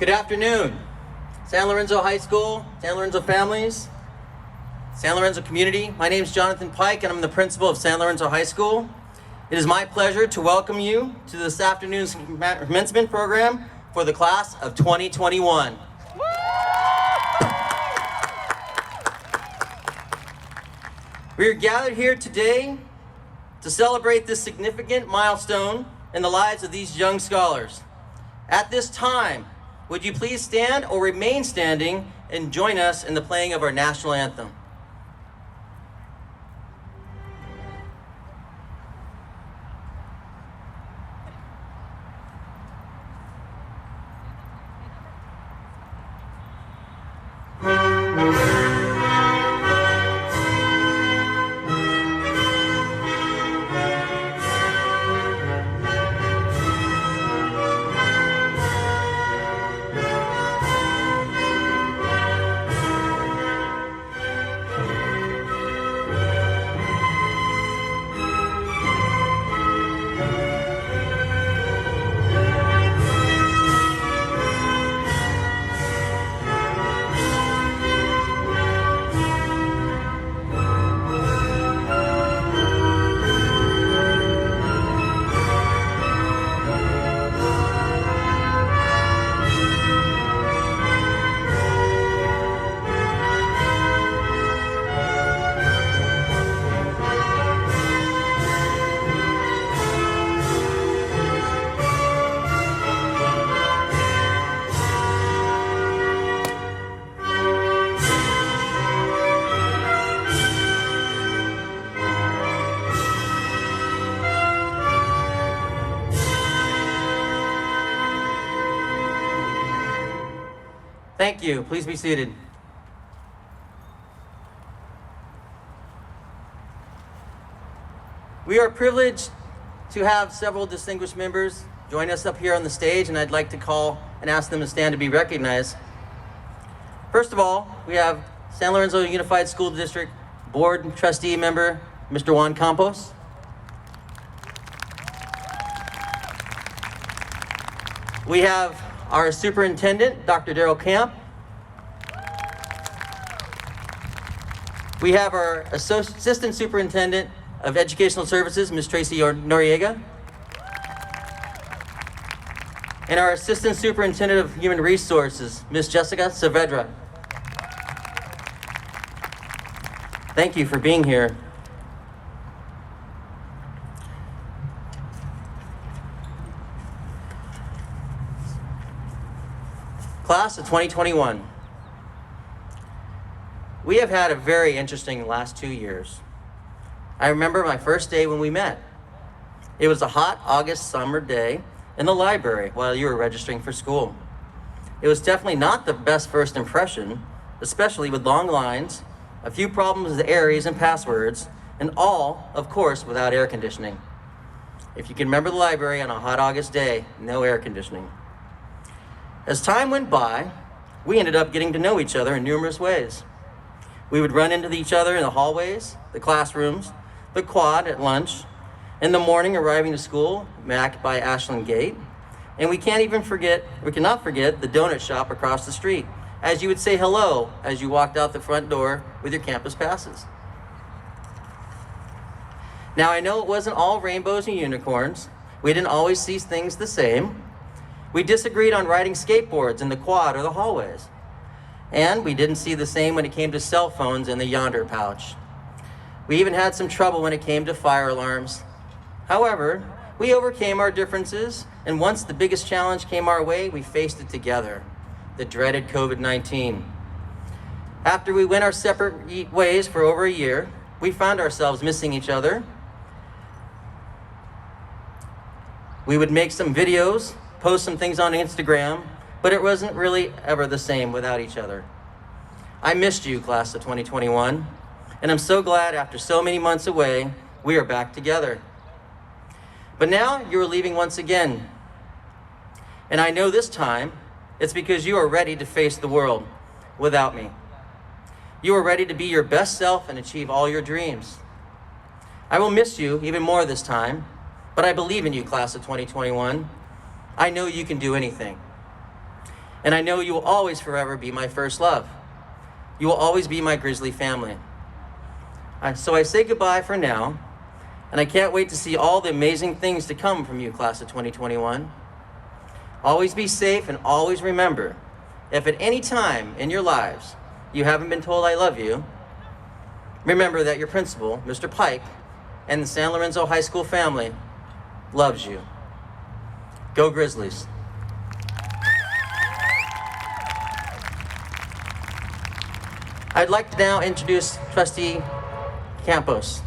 Good afternoon, San Lorenzo High School, San Lorenzo families, San Lorenzo community. My name is Jonathan Pike and I'm the principal of San Lorenzo High School. It is my pleasure to welcome you to this afternoon's commencement program for the class of 2021. We are gathered here today to celebrate this significant milestone in the lives of these young scholars. At this time, would you please stand or remain standing and join us in the playing of our national anthem? Thank you. Please be seated. We are privileged to have several distinguished members join us up here on the stage, and I'd like to call and ask them to stand to be recognized. First of all, we have San Lorenzo Unified School District Board Trustee member, Mr. Juan Campos. We have our superintendent, Dr. Darrell Camp. We have our assistant superintendent of educational services, Ms. Tracy Noriega. And our assistant superintendent of human resources, Ms. Jessica Saavedra. Thank you for being here. Class of 2021. We have had a very interesting last 2 years. I remember my first day when we met. It was a hot August summer day in the library while you were registering for school. It was definitely not the best first impression, especially with long lines, a few problems with Aries and passwords, and all, of course, without air conditioning. If you can remember the library on a hot August day, no air conditioning. As time went by, we ended up getting to know each other in numerous ways. We would run into each other in the hallways, the classrooms, the quad at lunch, in the morning arriving to school back by Ashland Gate, and we cannot forget the donut shop across the street, as you would say hello as you walked out the front door with your campus passes. Now I know it wasn't all rainbows and unicorns. We didn't always see things the same. We disagreed on riding skateboards in the quad or the hallways. And we didn't see the same when it came to cell phones in the yonder pouch. We even had some trouble when it came to fire alarms. However, we overcame our differences, and once the biggest challenge came our way, we faced it together, the dreaded COVID-19. After we went our separate ways for over a year, we found ourselves missing each other. We would make some videos, post some things on Instagram, but it wasn't really ever the same without each other. I missed you, class of 2021, and I'm so glad after so many months away, we are back together. But now you are leaving once again. And I know this time it's because you are ready to face the world without me. You are ready to be your best self and achieve all your dreams. I will miss you even more this time, but I believe in you, class of 2021. I know you can do anything. And I know you will always forever be my first love. You will always be my Grizzly family. So I say goodbye for now, and I can't wait to see all the amazing things to come from you, class of 2021. Always be safe, and always remember, if at any time in your lives you haven't been told I love you, remember that your principal, Mr. Pike, and the San Lorenzo High School family loves you. Go Grizzlies. I'd like to now introduce Trustee Campos.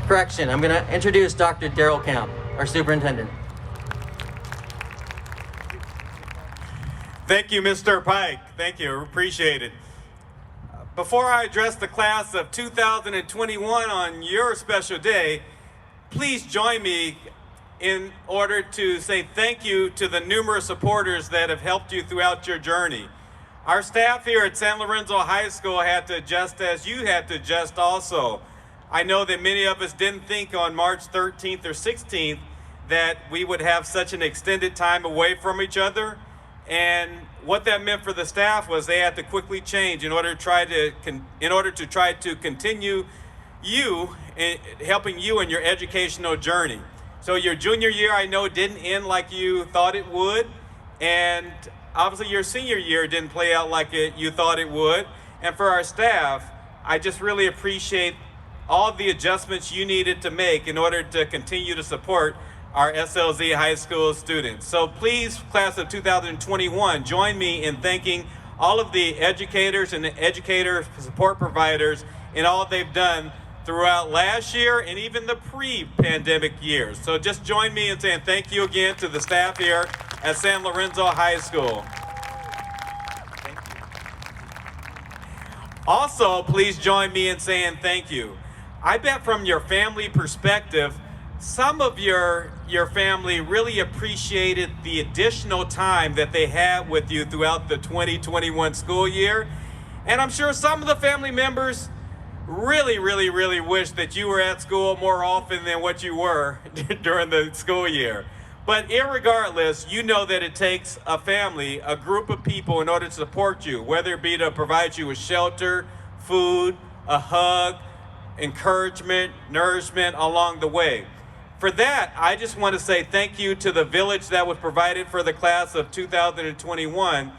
Correction, I'm going to introduce Dr. Darrell Camp, our superintendent. Thank you, Mr. Pike. Thank you, appreciate it. Before I address the class of 2021 on your special day, please join me in order to say thank you to the numerous supporters that have helped you throughout your journey. Our staff here at San Lorenzo High School had to adjust as you had to adjust also. I know that many of us didn't think on March 13th or 16th that we would have such an extended time away from each other. And what that meant for the staff was they had to quickly change in order to try to continue you, helping you in your educational journey. So your junior year, I know, didn't end like you thought it would, and obviously your senior year didn't play out like you thought it would. And for our staff, I just really appreciate all the adjustments you needed to make in order to continue to support our SLZ high school students. So please, class of 2021, join me in thanking all of the educators and the educator support providers in all they've done throughout last year and even the pre-pandemic years. So just join me in saying thank you again to the staff here at San Lorenzo High School. Thank you. Also, please join me in saying thank you. I bet from your family perspective, some of your family really appreciated the additional time that they had with you throughout the 2021 school year. And I'm sure some of the family members really wish that you were at school more often than what you were during the school year. But irregardless, you know that it takes a family, a group of people in order to support you, whether it be to provide you with shelter, food, a hug, encouragement, nourishment along the way. For that, I just want to say thank you to the village that was provided for the class of 2021,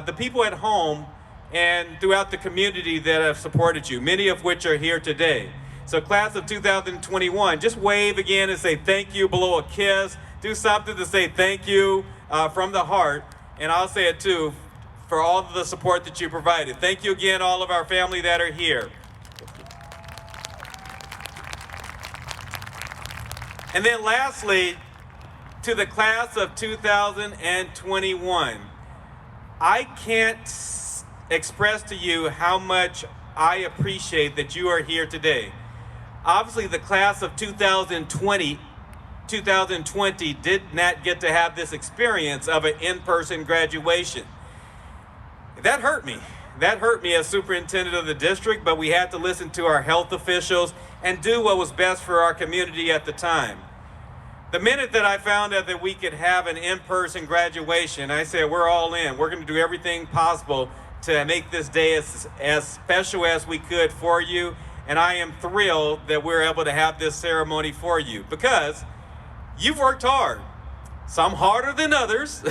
the people at home and throughout the community that have supported you, many of which are here today. So class of 2021, just wave again and say thank you, blow a kiss, do something to say thank you from the heart. And I'll say it too, for all of the support that you provided. Thank you again, all of our family that are here. And then lastly, to the class of 2021, I can't express to you how much I appreciate that you are here today. Obviously, the class of 2020 did not get to have this experience of an in-person graduation. That hurt me. That hurt me as superintendent of the district, but we had to listen to our health officials and do what was best for our community at the time. The minute that I found out that we could have an in-person graduation, I said, we're all in. We're going to do everything possible to make this day as special as we could for you. And I am thrilled that we're able to have this ceremony for you because you've worked hard. Some harder than others,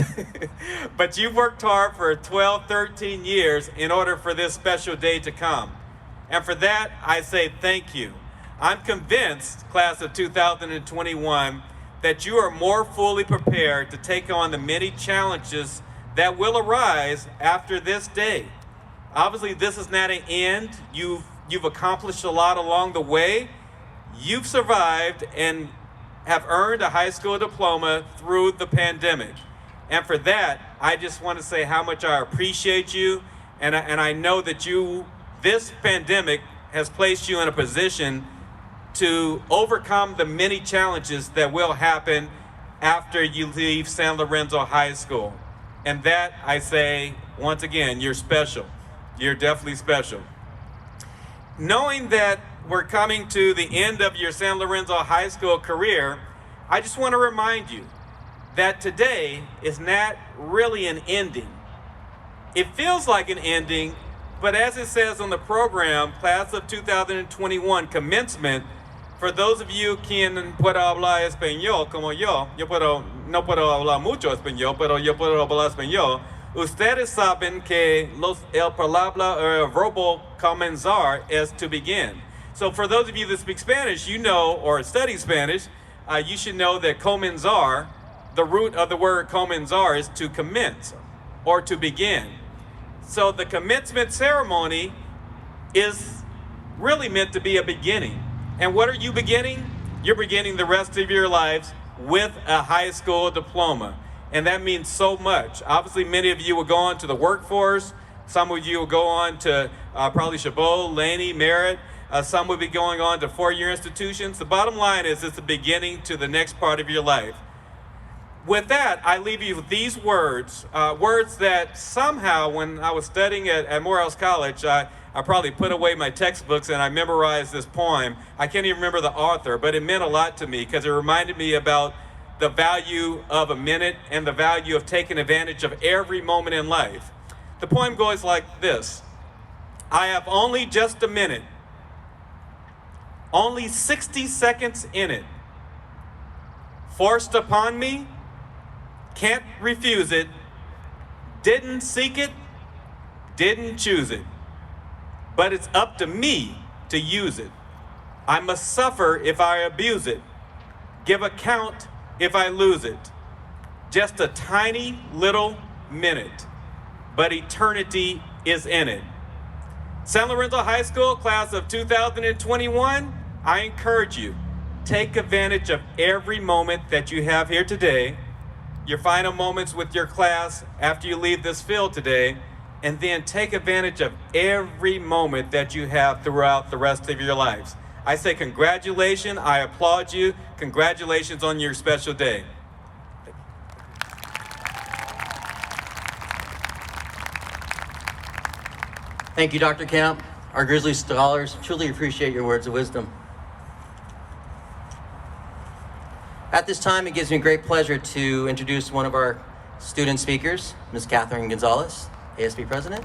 but you've worked hard for 12, 13 years in order for this special day to come. And for that, I say thank you. I'm convinced, class of 2021, that you are more fully prepared to take on the many challenges that will arise after this day. Obviously, this is not an end. You've accomplished a lot along the way. You've survived and have earned a high school diploma through the pandemic. And for that, I just want to say how much I appreciate you. And I know that this pandemic has placed you in a position to overcome the many challenges that will happen after you leave San Lorenzo High School. And that, I say, once again, you're special. You're definitely special. Knowing that we're coming to the end of your San Lorenzo High School career, I just want to remind you that today is not really an ending. It feels like an ending, but as it says on the program, class of 2021 commencement, for those of you quien pueda hablar español como no puedo hablar mucho español, pero yo puedo hablar español. Ustedes saben que el palabra verbo comenzar is to begin. So for those of you that speak Spanish, you know, or study Spanish, you should know that comenzar, the root of the word comenzar is to commence or to begin. So the commencement ceremony is really meant to be a beginning. And what are you beginning? You're beginning the rest of your lives with a high school diploma. And that means so much. Obviously, many of you will go on to the workforce. Some of you will go on to probably Chabot, Laney, Merritt. Some will be going on to four-year institutions. The bottom line is it's the beginning to the next part of your life. With that, I leave you with these words, words that somehow when I was studying at Morehouse College, I probably put away my textbooks and I memorized this poem. I can't even remember the author, but it meant a lot to me because it reminded me about the value of a minute and the value of taking advantage of every moment in life. The poem goes like this: I have only just a minute, only 60 seconds in it. Forced upon me, can't refuse it, didn't seek it, didn't choose it. But it's up to me to use it. I must suffer if I abuse it, give account if I lose it. Just a tiny little minute, but eternity is in it. San Lorenzo High School, class of 2021, I encourage you, take advantage of every moment that you have here today, your final moments with your class after you leave this field today, and then take advantage of every moment that you have throughout the rest of your lives. I say congratulations, I applaud you, congratulations on your special day. Thank you, Dr. Camp. Our Grizzly scholars truly appreciate your words of wisdom. At this time, it gives me great pleasure to introduce one of our student speakers, Ms. Catherine Gonzalez, ASB President.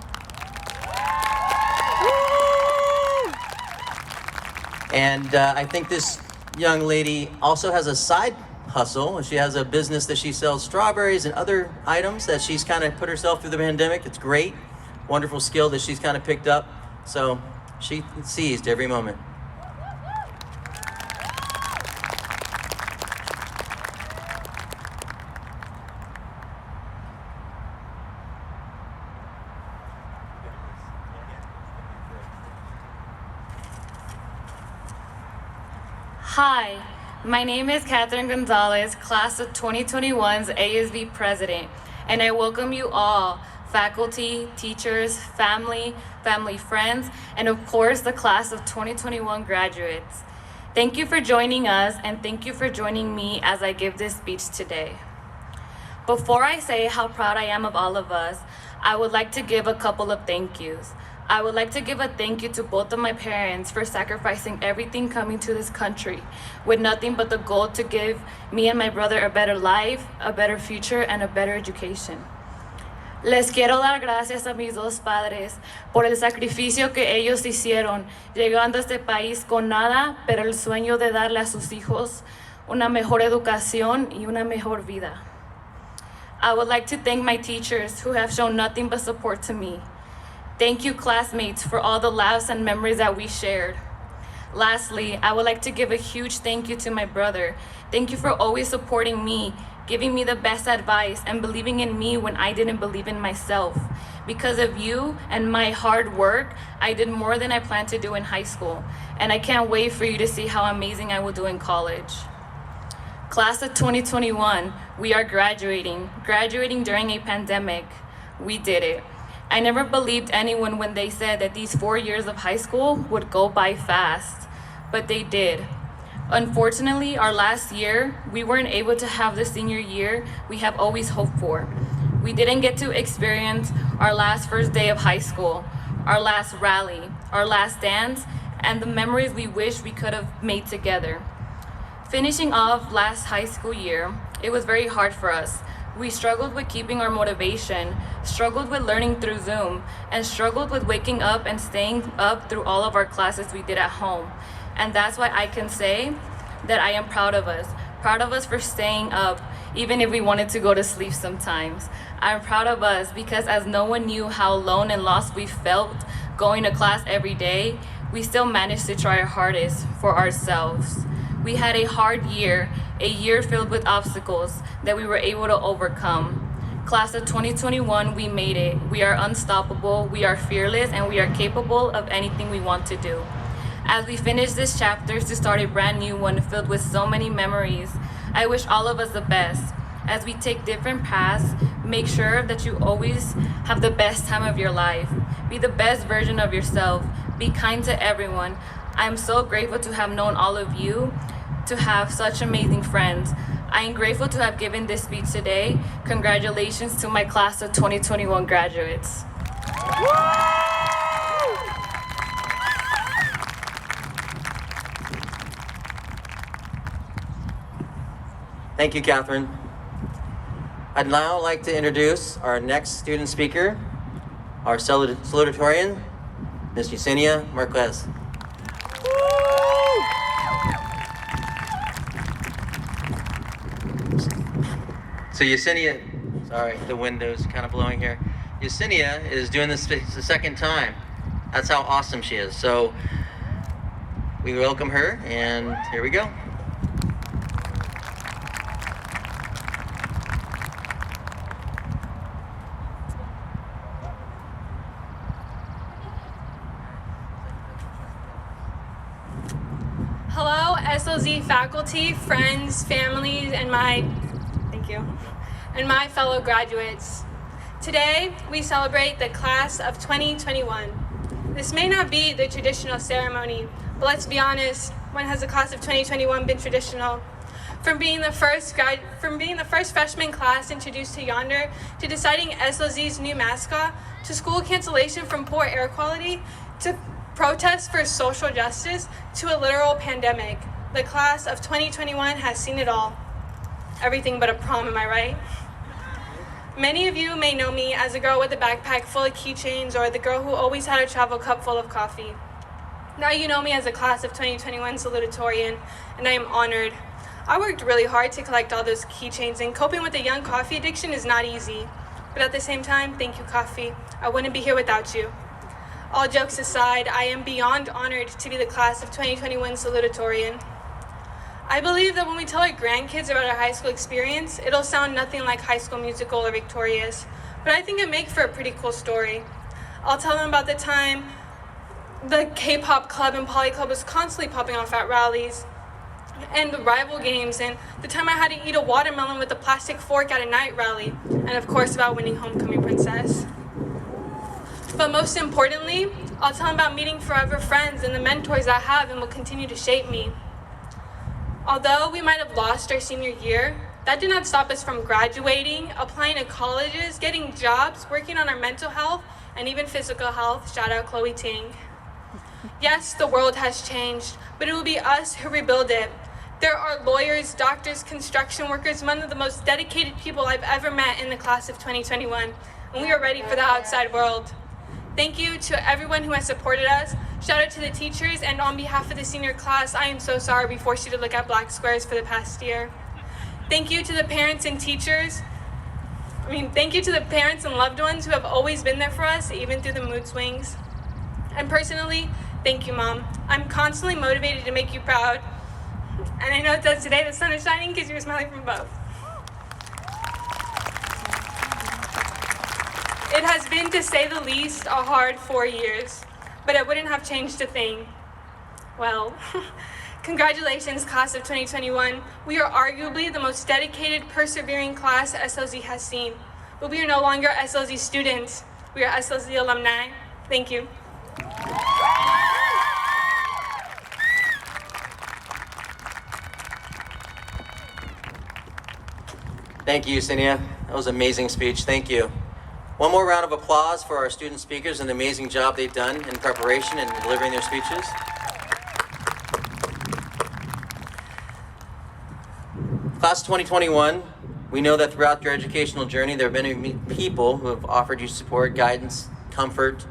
And I think this young lady also has a side hustle. She has a business that she sells strawberries and other items that she's kind of put herself through the pandemic. It's great, wonderful skill that she's kind of picked up. So she seized every moment. Hi, my name is Catherine Gonzalez, class of 2021's ASB president, and I welcome you all, faculty, teachers, family friends, and of course the class of 2021 graduates. Thank you for joining us, and thank you for joining me as I give this speech today. Before I say how proud I am of all of us, I would like to give a couple of thank yous. I would like to give a thank you to both of my parents for sacrificing everything coming to this country with nothing but the goal to give me and my brother a better life, a better future, and a better education. Les quiero dar gracias a mis dos padres por el sacrificio que ellos hicieron, llegando a este país con nada, pero el sueño de darle a sus hijos una mejor educación y una mejor vida. I would like to thank my teachers who have shown nothing but support to me. Thank you, classmates, for all the laughs and memories that we shared. Lastly, I would like to give a huge thank you to my brother. Thank you for always supporting me, giving me the best advice, and believing in me when I didn't believe in myself. Because of you and my hard work, I did more than I planned to do in high school, and I can't wait for you to see how amazing I will do in college. Class of 2021, we are graduating during a pandemic. We did it. I never believed anyone when they said that these 4 years of high school would go by fast, but they did. Unfortunately, our last year, we weren't able to have the senior year we have always hoped for. We didn't get to experience our last first day of high school, our last rally, our last dance, and the memories we wish we could have made together. Finishing off last high school year, It was very hard for us. We struggled with keeping our motivation, struggled with learning through Zoom, and struggled with waking up and staying up through all of our classes we did at home. And that's why I can say that I am proud of us for staying up, even if we wanted to go to sleep sometimes. I'm proud of us because as no one knew how alone and lost we felt going to class every day, we still managed to try our hardest for ourselves. We had a hard year, a year filled with obstacles that we were able to overcome. Class of 2021, we made it. We are unstoppable, we are fearless, and we are capable of anything we want to do. As we finish this chapter to start a brand new one filled with so many memories, I wish all of us the best. As we take different paths, make sure that you always have the best time of your life. Be the best version of yourself. Be kind to everyone. I'm so grateful to have known all of you, to have such amazing friends. I am grateful to have given this speech today. Congratulations to my class of 2021 graduates. Thank you, Catherine. I'd now like to introduce our next student speaker, our salutatorian, Ms. Yesenia Marquez. So Yesenia, sorry, the window's kind of blowing here. Yesenia is doing this the second time. That's how awesome she is. So we welcome her, and here we go. Hello, SLZ faculty, friends, families, and my fellow graduates. Today, we celebrate the class of 2021. This may not be the traditional ceremony, but let's be honest, when has the class of 2021 been traditional? From being the first freshman class introduced to Yonder, to deciding SLZ's new mascot, to school cancellation from poor air quality, to protests for social justice, to a literal pandemic. The class of 2021 has seen it all. Everything but a prom, am I right? Many of you may know me as a girl with a backpack full of keychains or the girl who always had a travel cup full of coffee. Now you know me as a class of 2021 salutatorian, and I am honored. I worked really hard to collect all those keychains, and coping with a young coffee addiction is not easy. But at the same time, thank you, coffee. I wouldn't be here without you. All jokes aside, I am beyond honored to be the class of 2021 salutatorian. I believe that when we tell our grandkids about our high school experience, it'll sound nothing like High School Musical or Victorious, but I think it makes for a pretty cool story. I'll tell them about the time the K-pop club and Poly Club was constantly popping off at rallies, and the rival games, and the time I had to eat a watermelon with a plastic fork at a night rally, and of course about winning Homecoming Princess. But most importantly, I'll tell them about meeting forever friends and the mentors I have and will continue to shape me. Although we might have lost our senior year, that did not stop us from graduating, applying to colleges, getting jobs, working on our mental health, and even physical health. Shout out Chloe Ting. Yes, the world has changed, but it will be us who rebuild it. There are lawyers, doctors, construction workers, one of the most dedicated people I've ever met in the class of 2021, and we are ready for the outside world. Thank you to everyone who has supported us. Shout out to the teachers, and on behalf of the senior class, I am so sorry we forced you to look at black squares for the past year. Thank you to the parents and teachers. Thank you to the parents and loved ones who have always been there for us, even through the mood swings. And personally, thank you, Mom. I'm constantly motivated to make you proud. And I know that today the sun is shining because you were smiling from above. It has been, to say the least, a hard 4 years, but I wouldn't have changed a thing. Well, congratulations, class of 2021. We are arguably the most dedicated, persevering class SLZ has seen. But we are no longer SLZ students. We are SLZ alumni. Thank you. Thank you, Yesenia. That was an amazing speech. Thank you. One more round of applause for our student speakers and the amazing job they've done in preparation and delivering their speeches. Class Class of 2021, we know that throughout your educational journey, there have been many people who have offered you support, guidance, comfort,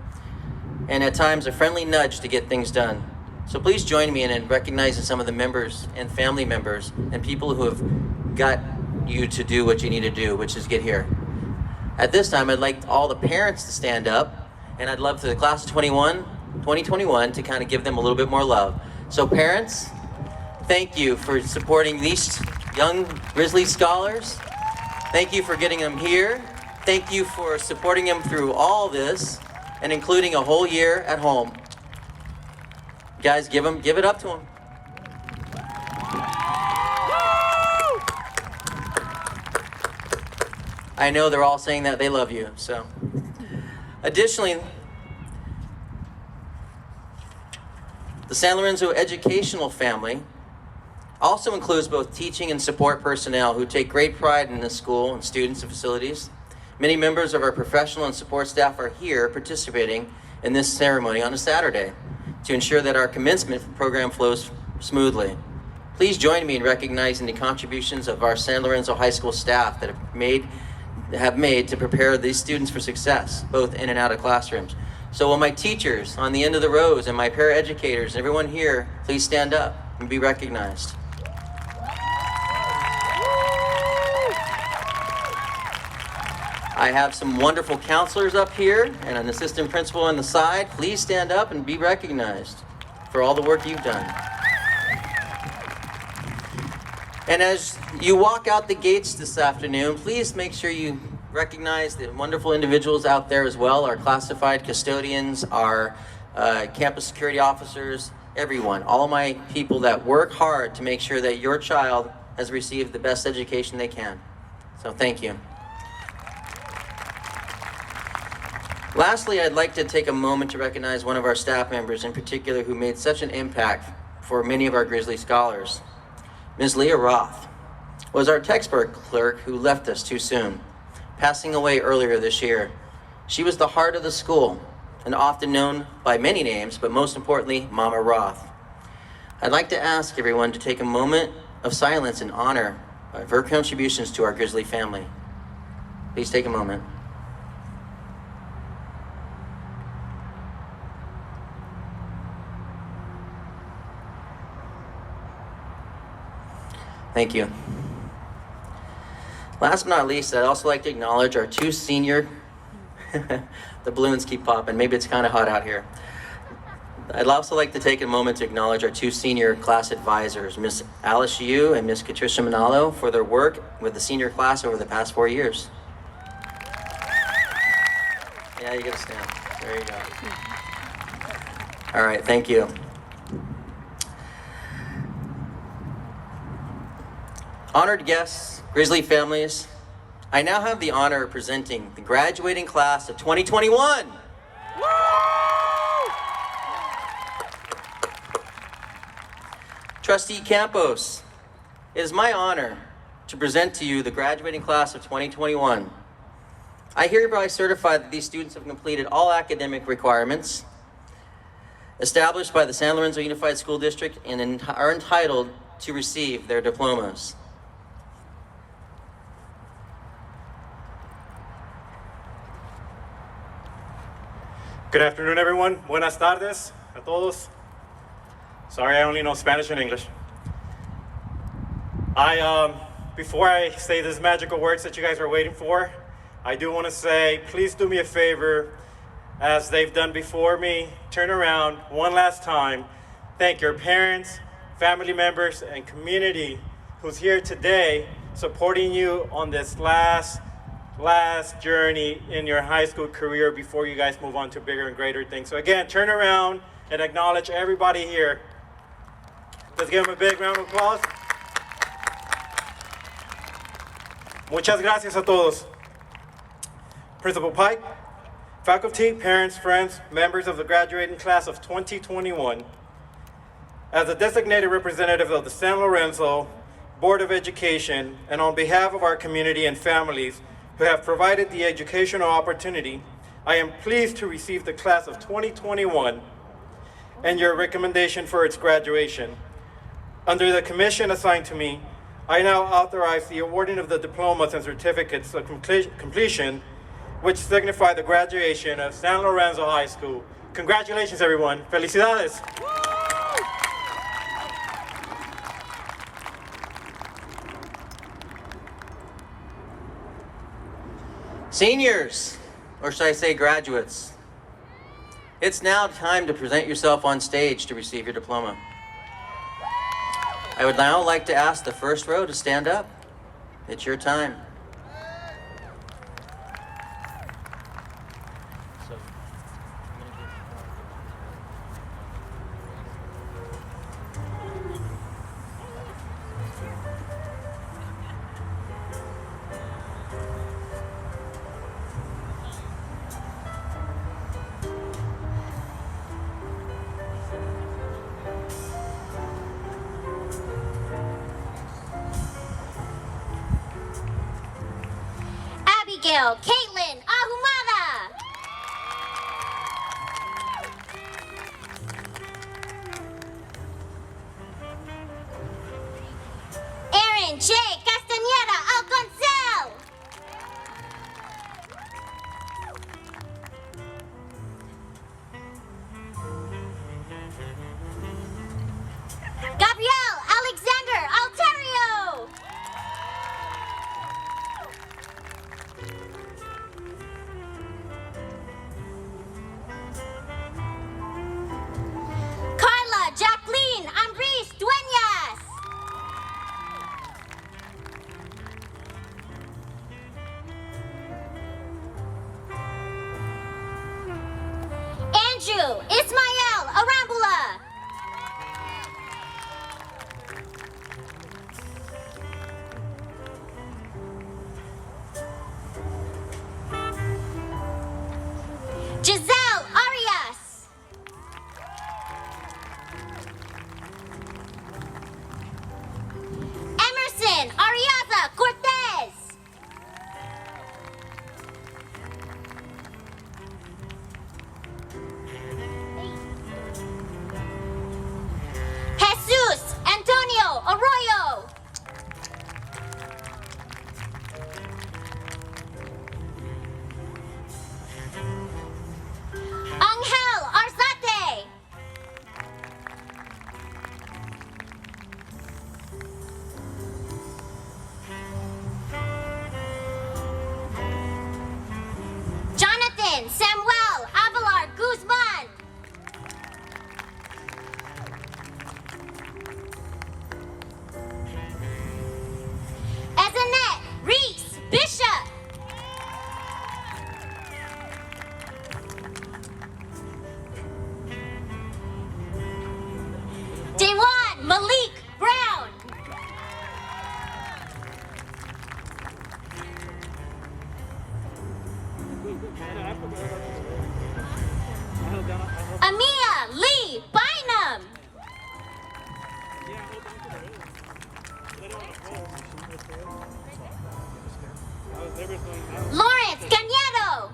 and at times a friendly nudge to get things done. So please join me in recognizing some of the members and family members and people who have got you to do what you need to do, which is get here. At this time, I'd like all the parents to stand up, and I'd love for the class of 2021 to kind of give them a little bit more love. So parents, thank you for supporting these young Grizzly scholars. Thank you for getting them here. Thank you for supporting them through all this and including a whole year at home. Guys, give it up to them. I know they're all saying that they love you, so. Additionally, the San Lorenzo educational family also includes both teaching and support personnel who take great pride in the school and students and facilities. Many members of our professional and support staff are here participating in this ceremony on a Saturday to ensure that our commencement program flows smoothly. Please join me in recognizing the contributions of our San Lorenzo High School staff that have made to prepare these students for success, both in and out of classrooms. So will my teachers on the end of the rows and my paraeducators, everyone here, please stand up and be recognized. I have some wonderful counselors up here and an assistant principal on the side. Please stand up and be recognized for all the work you've done. And as you walk out the gates this afternoon, please make sure you recognize the wonderful individuals out there as well, our classified custodians, our campus security officers, everyone, all of my people that work hard to make sure that your child has received the best education they can. So thank you. Lastly, I'd like to take a moment to recognize one of our staff members in particular who made such an impact for many of our Grizzly scholars. Ms. Leah Roth was our textbook clerk who left us too soon, passing away earlier this year. She was the heart of the school and often known by many names, but most importantly, Mama Roth. I'd like to ask everyone to take a moment of silence in honor of her contributions to our Grizzly family. Please take a moment. Thank you. Last but not least, I'd also like to acknowledge our two senior, the balloons keep popping, maybe it's kind of hot out here. I'd also like to take a moment to acknowledge our two senior class advisors, Ms. Alice Yu and Ms. Katricia Manalo, for their work with the senior class over the past 4 years. Yeah, you get a stamp. There you go. All right, thank you. Honored guests, Grizzly families, I now have the honor of presenting the graduating class of 2021. Woo! Trustee Campos, it is my honor to present to you the graduating class of 2021. I hereby certify that these students have completed all academic requirements established by the San Lorenzo Unified School District and are entitled to receive their diplomas. Good afternoon, everyone. Buenas tardes a todos. Sorry, I only know Spanish and English. Before I say these magical words that you guys are waiting for, I do want to say, please do me a favor, as they've done before me, turn around one last time, thank your parents, family members, and community who's here today supporting you on this last journey in your high school career before you guys move on to bigger and greater things. So again, turn around and acknowledge everybody here. Let's give them a big round of applause. Muchas gracias a todos. Principal Pike, faculty, parents, friends, members of the graduating class of 2021. As a designated representative of the San Lorenzo Board of Education, and on behalf of our community and families who have provided the educational opportunity, I am pleased to receive the class of 2021 and your recommendation for its graduation. Under the commission assigned to me, I now authorize the awarding of the diplomas and certificates of completion, which signify the graduation of San Lorenzo High School. Congratulations, everyone. Felicidades. Seniors, or should I say graduates, it's now time to present yourself on stage to receive your diploma. I would now like to ask the first row to stand up. It's your time. Abigail Caitlin Ahumada. Aaron J. Castañeda Alconcel. Gabriel Alexander Alterio. Carla Jacqueline Ambris Dueñas. Andrew Ismael Arambula. Giselle Arias. Emerson Ariaza Cortez. Jesus Antonio Arroyo. Angel Arzate. Jonathan Samuel Avalar Guzman. Ezanet Reese Bishop. Dewan Malik Brown. Amia Lee Bynum. Lawrence Cañedo.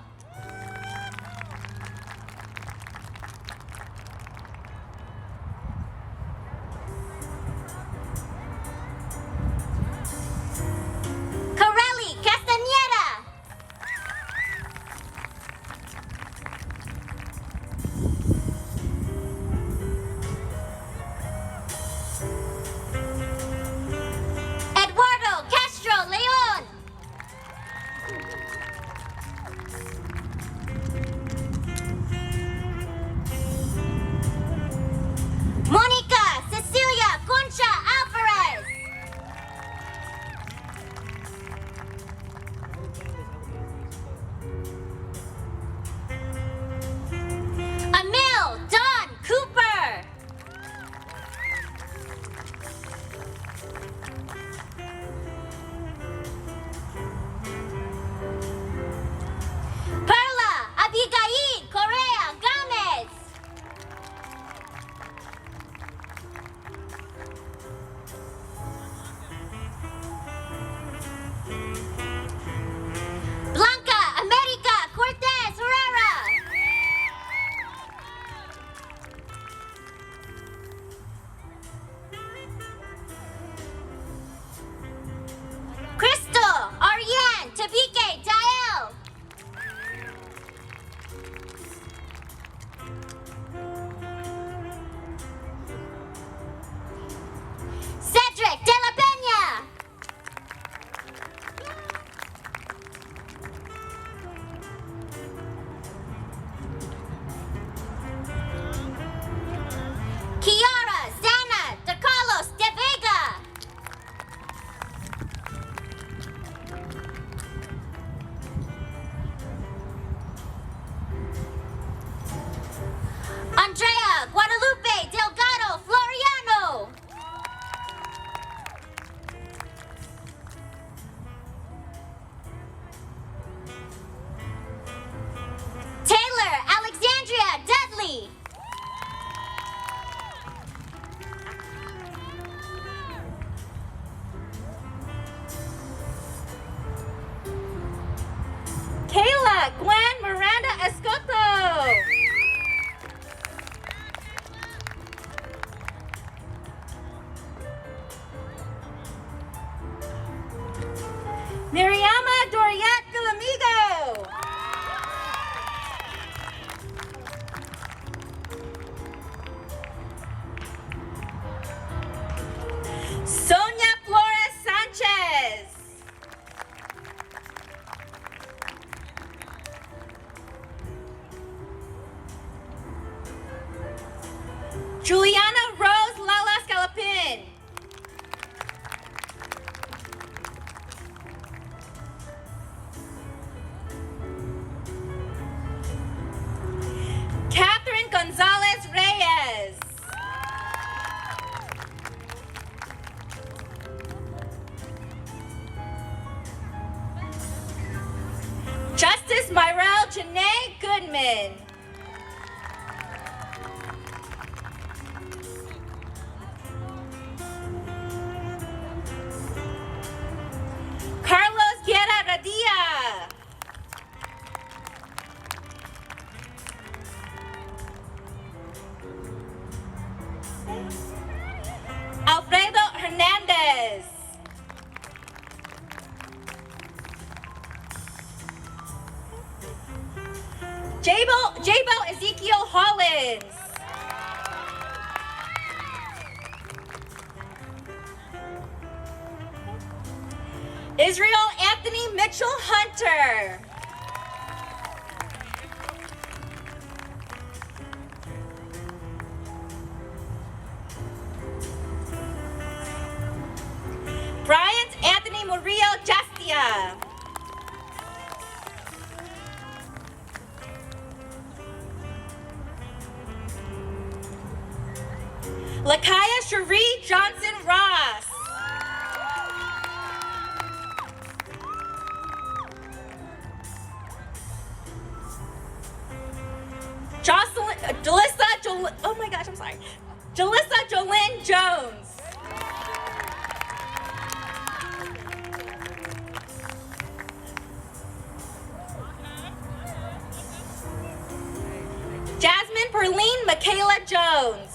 Miriama Doriette Filamigo. Sonia Flores Sanchez. Juliana Rose Lala Scalapin. Catherine Gonzalez Reyes. Justice Myrelle Janae Goodman. Carlos Guerra Radia. Alfredo Hernandez. Jabo Ezekiel Hollins. Israel Anthony Mitchell Hunter. Bryant Anthony Murillo Justia. Lakaya Cherie Johnson Ross. Jalissa Jolynn Jones. Jasmine Perline Michaela Jones.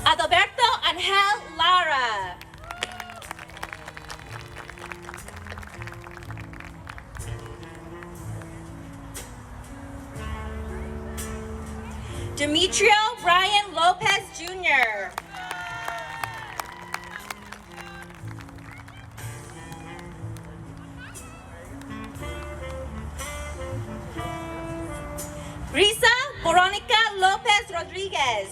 Adalberto Angel Lara. Demetrio Ryan Lopez Jr. Risa Veronica Lopez Rodriguez.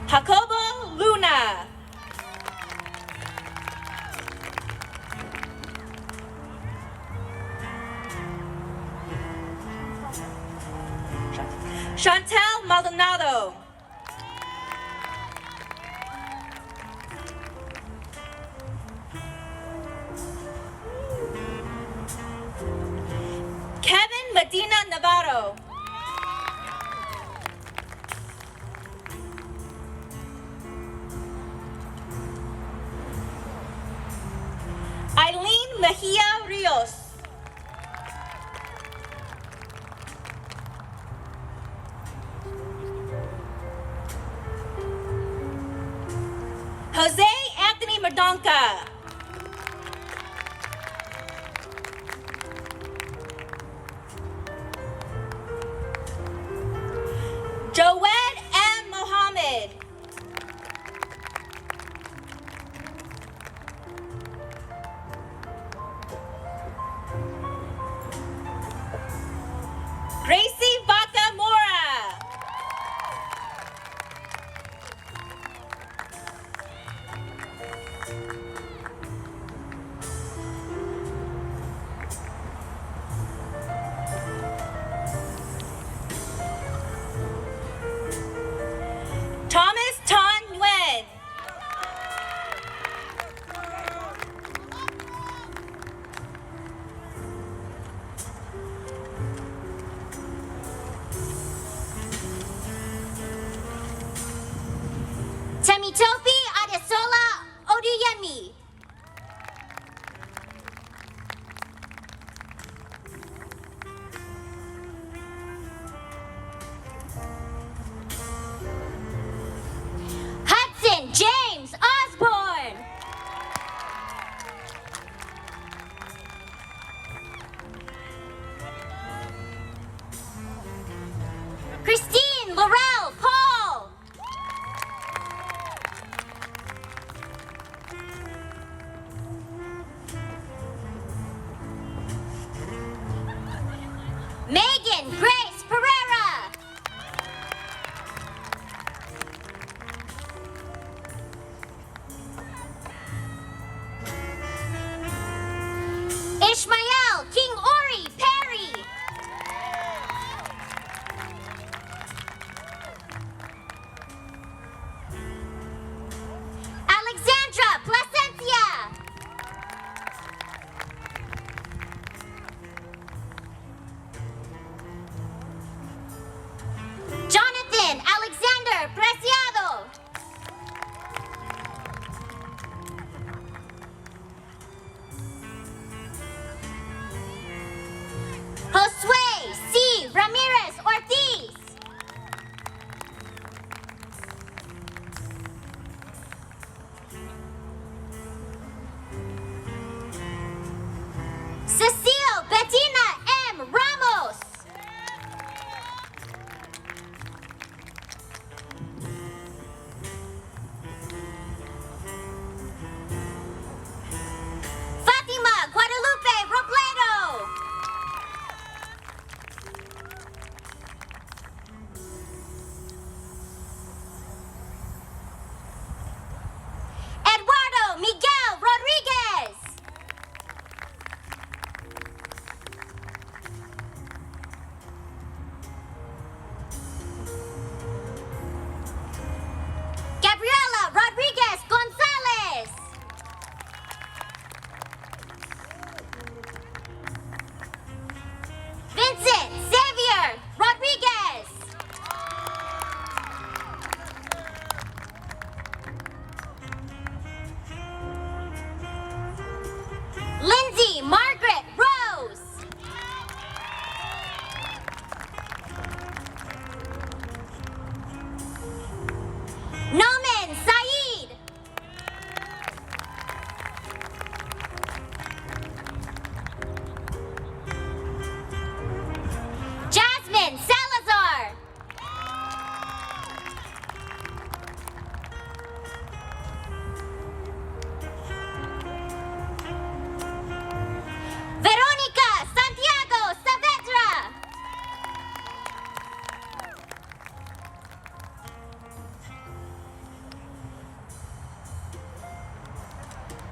Jacobo Luna. Chantel Maldonado. Kevin Medina Navarro. Eileen Mejia Rios. Jose Anthony Mardonca. Joed M. Mohammed. Gracie Vaca Mora. Thomas Tan Nguyen. Temitope Adesola Oduyemi.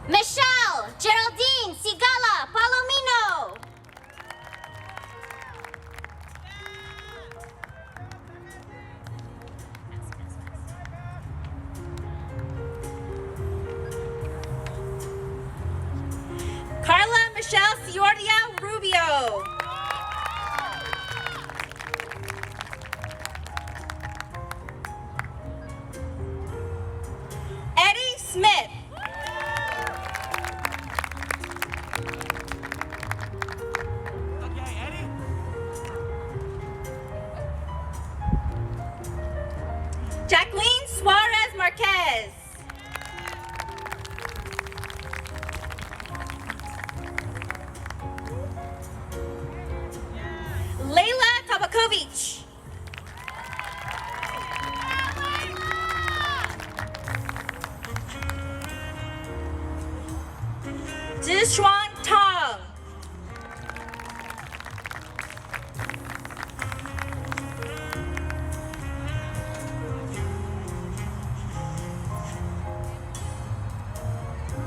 Michelle Geraldine Sigala Palomino. Carla Michelle Ciordia Rubio. Eddie Smith. Jacqueline Suarez Marquez. Layla Tabakovic. Zishuan Tong.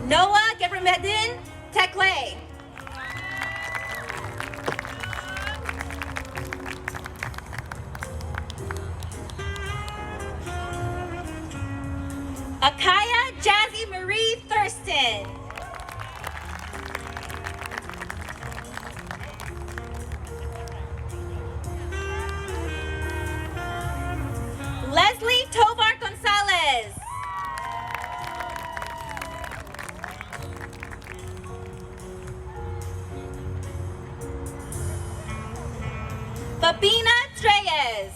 Noah Gebremedin Tekle. Akaya Jazzy Marie Thurston. Leslie Tovar Gonzalez. Fabina Treyes.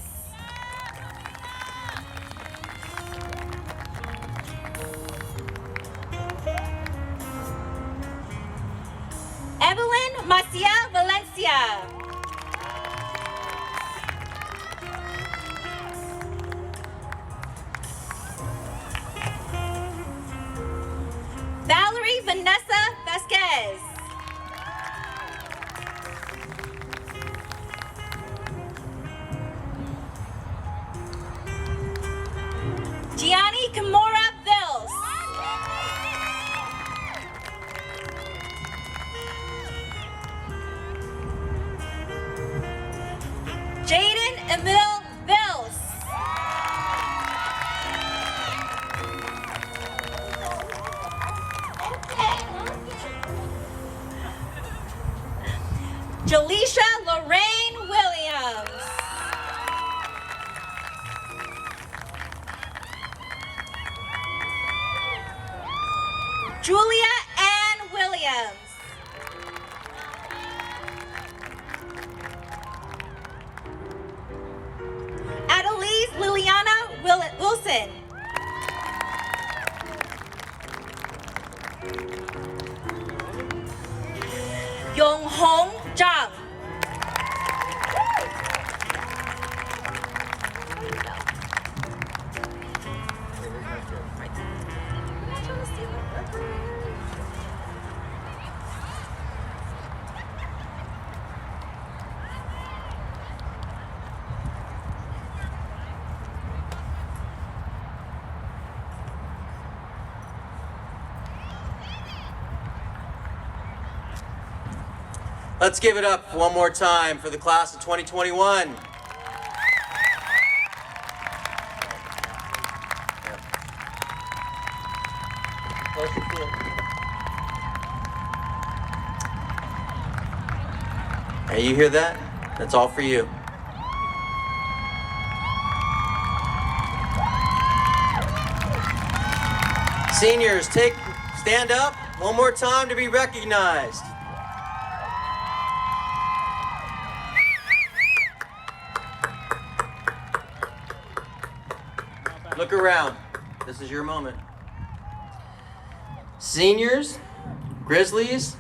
Evelyn Maciel Valencia. Valerie Vanessa Vasquez. Gianni Kimura Vils. Jaden Emil Vils. Jaleisha Lorraine Williams. Julia Ann Williams. Adelise Liliana Wilson. Yong Hong Jang. Let's give it up one more time for the class of 2021. Hey, you hear that? That's all for you. Seniors, stand up one more time to be recognized. Look around. This is your moment. Seniors, Grizzlies,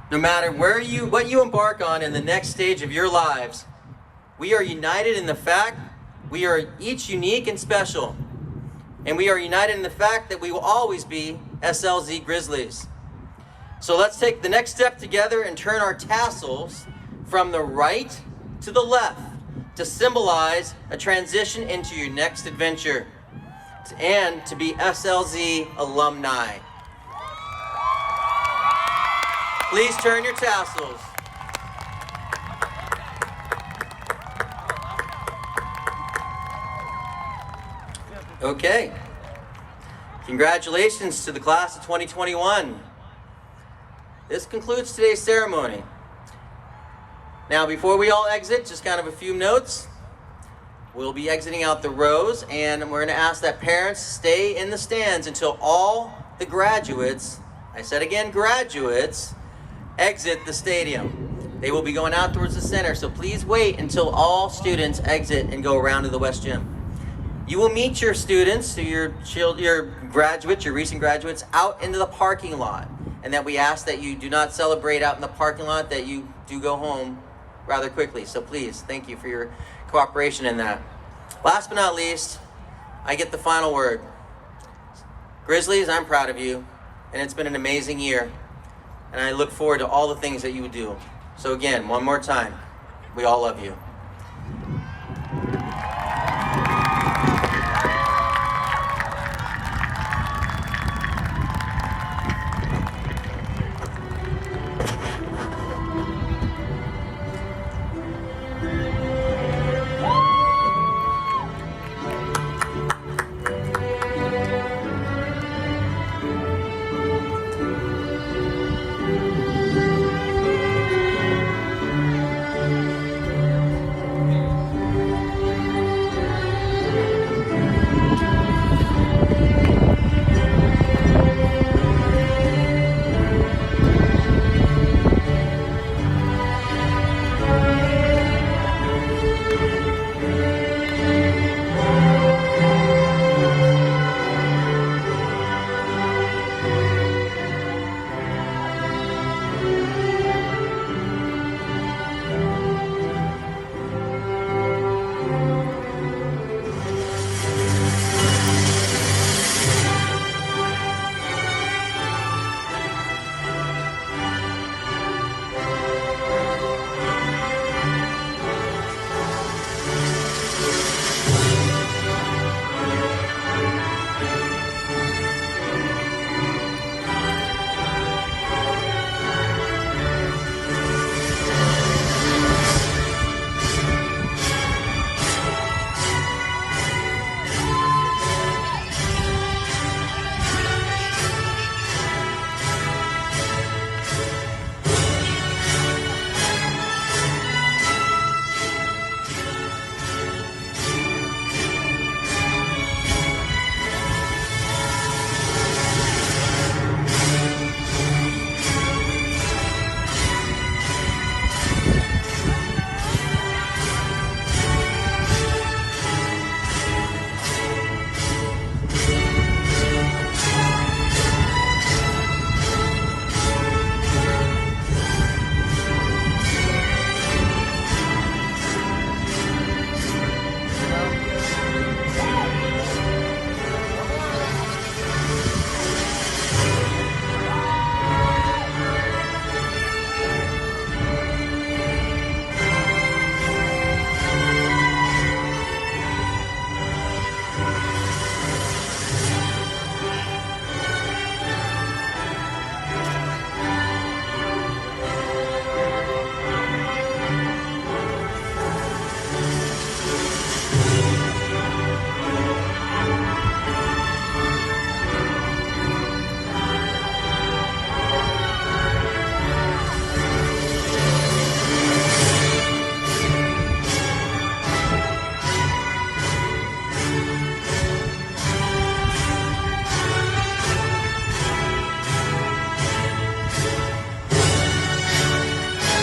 no matter what you embark on in the next stage of your lives, we are united in the fact we are each unique and special. And we are united in the fact that we will always be SLZ Grizzlies. So let's take the next step together and turn our tassels from the right to the left to symbolize a transition into your next adventure and to be SLZ alumni. Please turn your tassels. Okay. Congratulations to the class of 2021. This concludes today's ceremony. Now, before we all exit, just kind of a few notes. We'll be exiting out the rows, and we're going to ask that parents stay in the stands until all the graduates, I said again, graduates, exit the stadium. They will be going out towards the center, so please wait until all students exit and go around to the West Gym. You will meet your students, your graduates, your recent graduates, out into the parking lot, and that we ask that you do not celebrate out in the parking lot, that you do go home rather quickly. So please, thank you for your cooperation in that. Last but not least, I get the final word. Grizzlies, I'm proud of you, and it's been an amazing year, and I look forward to all the things that you would do. So again, one more time, we all love you.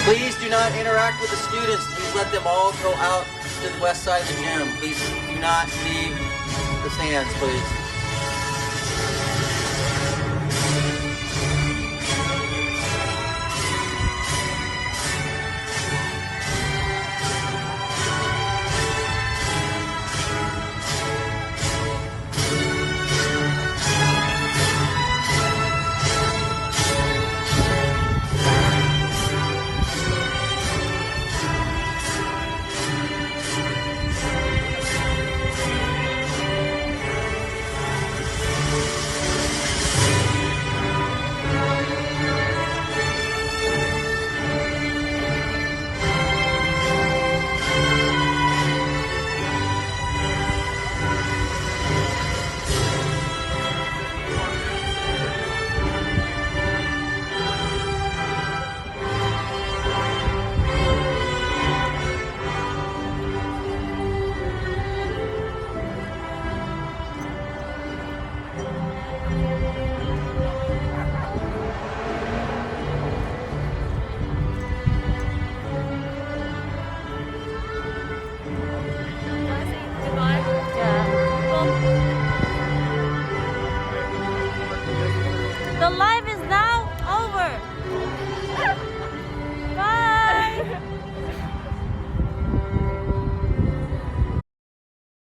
Please do not interact with the students. Please let them all go out to the west side of the gym. Please do not leave the stands, please.